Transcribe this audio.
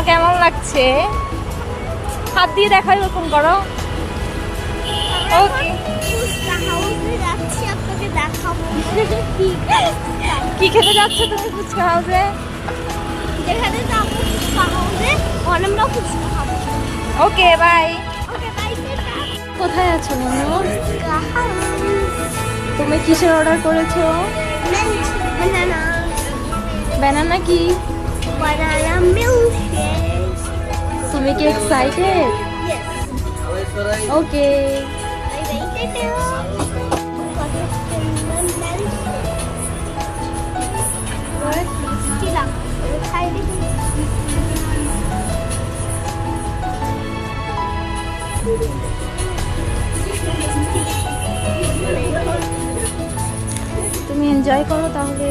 তোমার কেমন লাগছে? হাত দিয়ে দেখাও, এরকম করো। ওকে, যাচ্ছি, আপনাকে দেখাবো কি খেতে যাচ্ছ তুমি ফুচকা হাউসে? যেখানে যাবো ফুচকা হাউসে, আমরা ফুচকা খাবো। Okay bye. Okay bye. কোথায় আছো মনু? ফুচকা হাউস, তুমি কিসের অর্ডার করেছো? banana, ব্যানানা কি? banana milkshake. তুমি কি এক্সাইটেড? Yes. ওকে। তুমি এনজয় করো তাহলে।